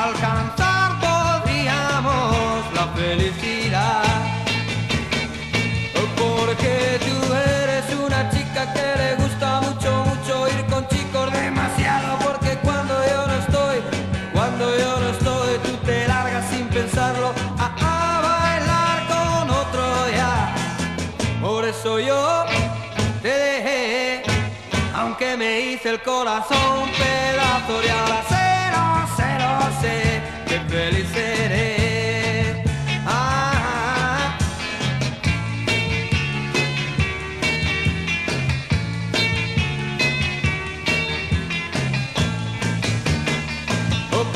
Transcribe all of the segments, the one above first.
alcanzar podríamos la felicidad. Porque tú eres una chica que le gusta mucho, mucho ir con chicos demasiado. Porque cuando yo no estoy, tú te largas sin pensarlo a bailar con otro ya. Por eso yo te dejé, aunque me hice el corazón pedazo y ahora sé, lo sé, que feliz seré.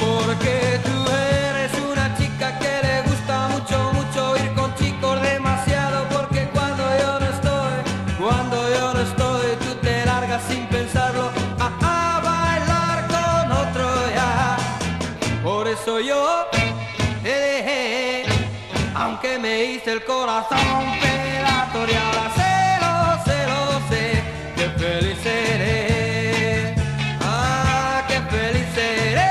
Porque tú eres una chica que le gusta mucho, mucho ir con chicos demasiado. Porque cuando yo no estoy, tú te largas sin pensarlo a bailar con otro ya. Por eso yo te dejé, aunque me hice el corazón pedazo y ahora sé, lo sé, que feliz seré. Que feliz seré.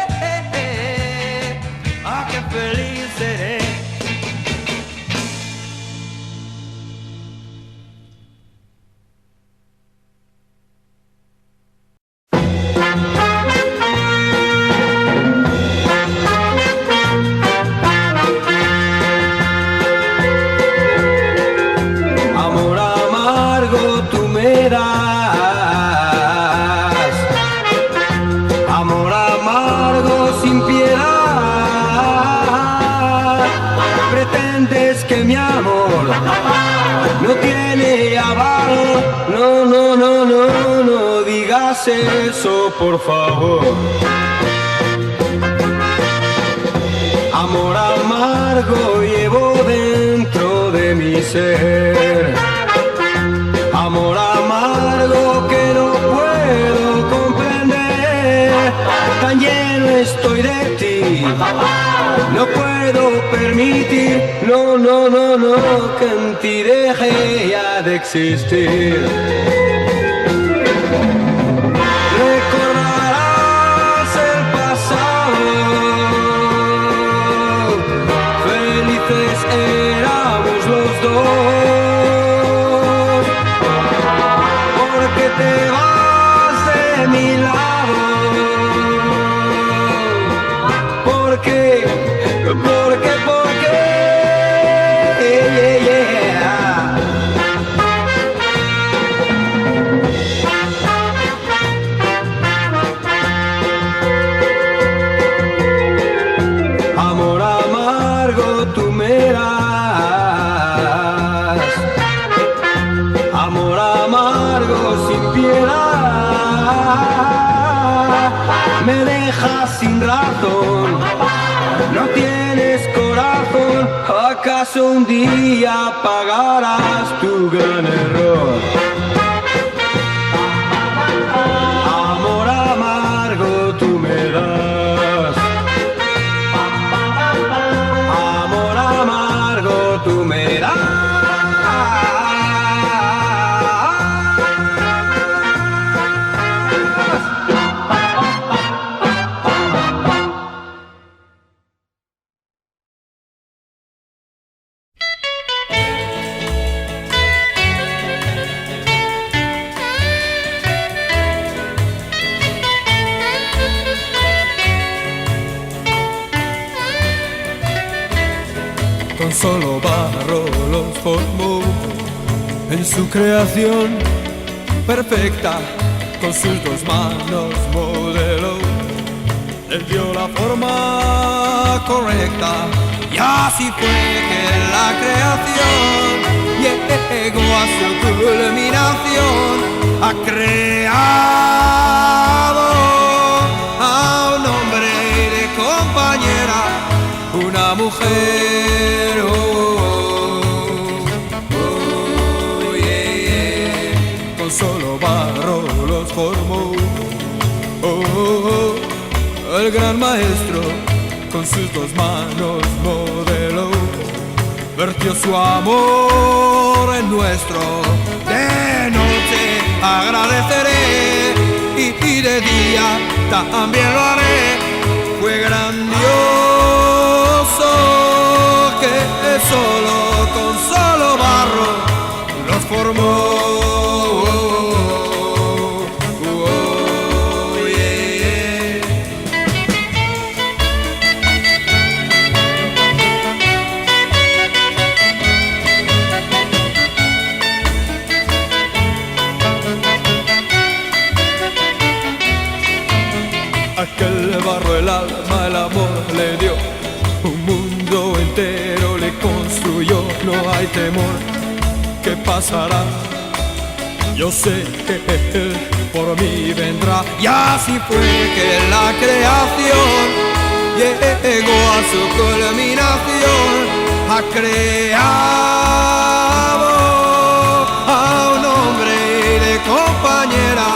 Que feliz seré. Amor amargo tú me das, amor amargo sin piedad. Pretendes que mi amor no tiene aval. No digas eso, por favor. Amor amargo llevo dentro de mi ser. Amor amargo que no puedo comprender. Tan lleno estoy de ti, no puedo permitir, no, que en ti deje ya de existir. Recordarás el pasado, felices éramos los dos, porque te vas de mi lado, porque amor amargo tú me das, amor amargo sin piedad. Me dejas sin razón, no tienes corazón. ¿Acaso un día pagarás tu gran error? Amor amargo tú me das, amor amargo tú me das. Con solo barro los formó en su creación perfecta, con sus dos manos modeló, le dio la forma correcta, y así fue que la creación llegó a su culminación. Ha creado a un hombre de compañera, una mujer, con solo barro los formó. El gran maestro con sus dos manos modeló, vertió su amor en nuestro. De noche agradeceré y de día también lo haré. Fue grandioso hay temor, ¿qué pasará? Yo sé que Él por mí vendrá. Y así fue que la creación llegó a su culminación. Ha creado a un hombre y de compañera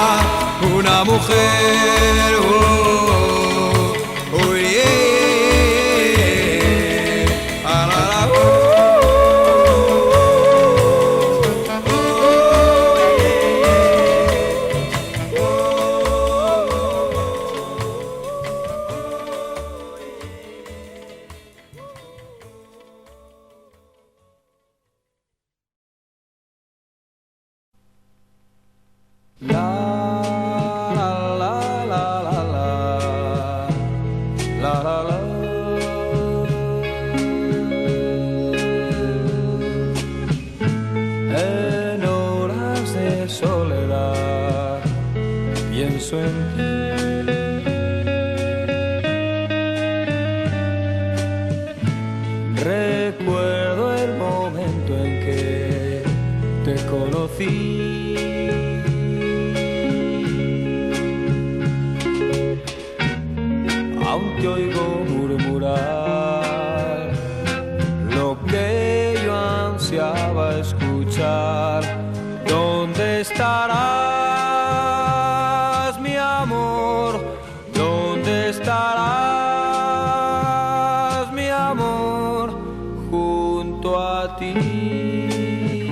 una mujer. En horas de soledad pienso en ti. Recuerdo el momento en que te conocí. Aún te oigo murmurar lo que yo ansiaba escuchar. ¿Dónde estarás, mi amor? ¿Dónde estarás, mi amor? Junto a ti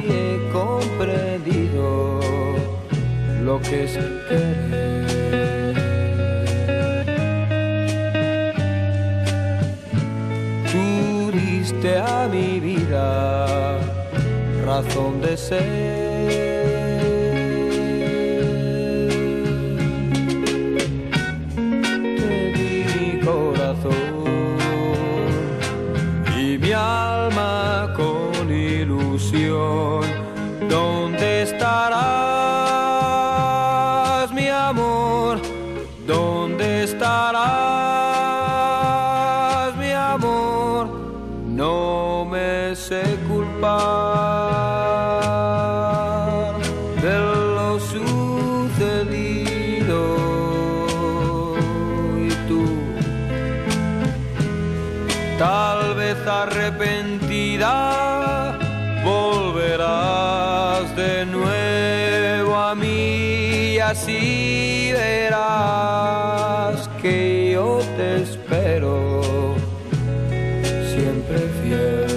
he comprendido lo que es querer. A mi vida razón de ser. Te di mi corazón y mi alma con ilusión. ¿Dónde estarás, mi amor? ¿Dónde estarás, mi amor? No me sé culpar de lo sucedido y tú, tal vez arrepentida, volverás de nuevo a mí y así verás que yo te espero siempre fiel.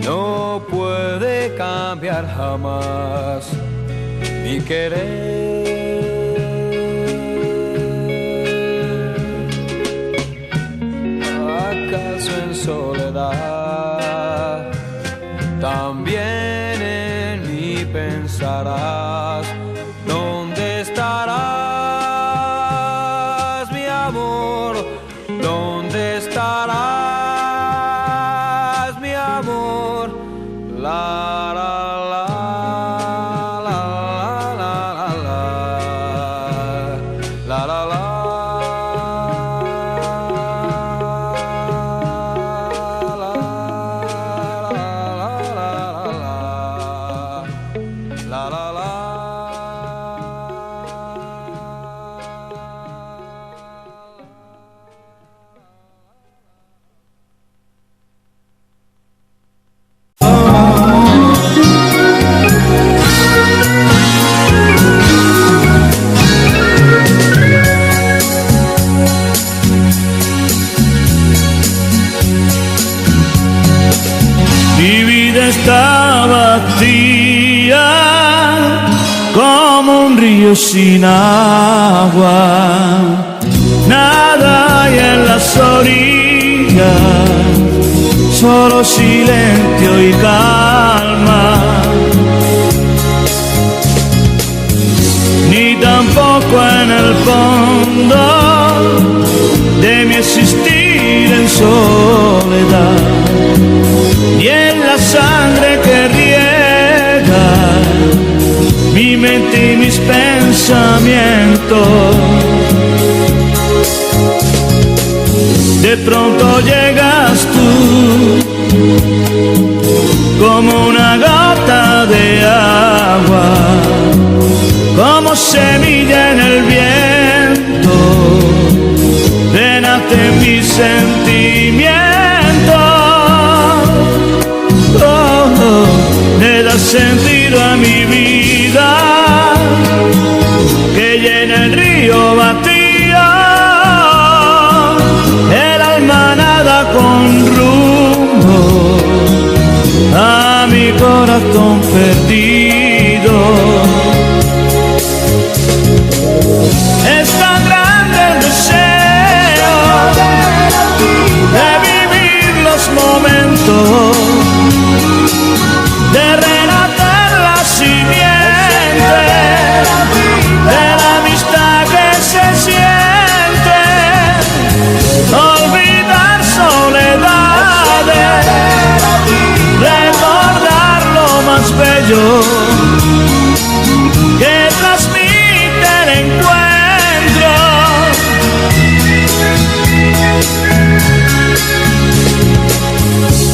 No puede cambiar jamás mi querer. ¿Acaso en soledad también en mí pensarás? ¿Dónde estarás, mi amor? ¿Dónde estarás, mi amor? La la la la la la la la la la. Está vacía como un río sin agua, nada hay en las orillas, solo silencio y calma, ni tampoco en el fondo de mi existir en soledad, y en la sangre que riega mi mente y mis pensamientos. de pronto llegas tú, como una gota de agua, como semilla en el viento, llenaste mis sentimientos, le das sentido a mi vida, que llena el río vacío, el alma nada con rumbo, a mi corazón perdido. Es tan grande el deseo de vivir los momentos, de renacer la simiente de la amistad que se siente, olvidar soledades, recordar lo más bello que transmite el encuentro.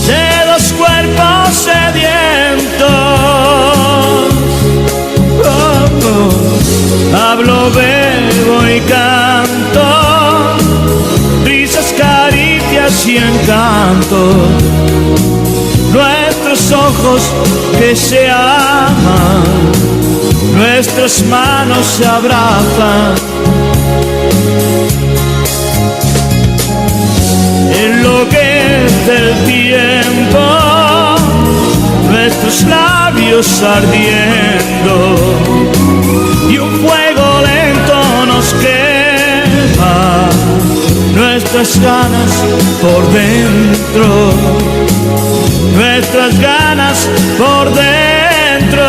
De dos cuerpos sedientos, hablo, bebo y canto, risas, caricias y encantos, nuestros ojos que se aman, nuestras manos se abrazan, enloquece el tiempo, nuestros labios ardiendo, y un fuego lento nos quema, nuestras ganas por dentro, nuestras ganas por dentro.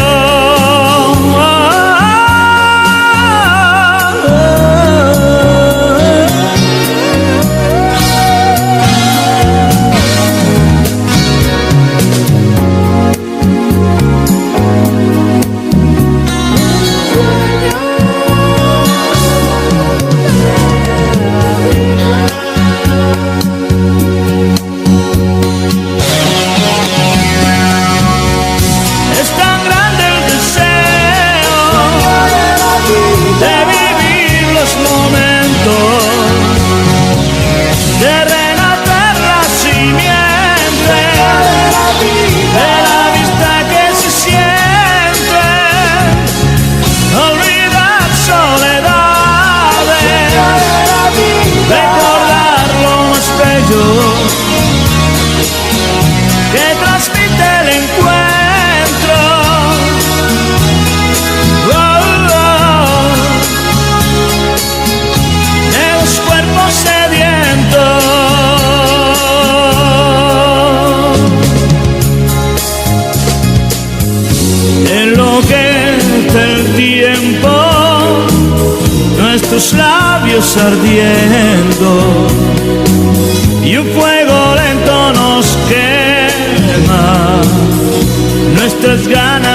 Que transmite el encuentro, de los cuerpos sedientos, enloquece el tiempo, nuestros labios ardiendo, y un fuego lento nos quema, nuestras ganas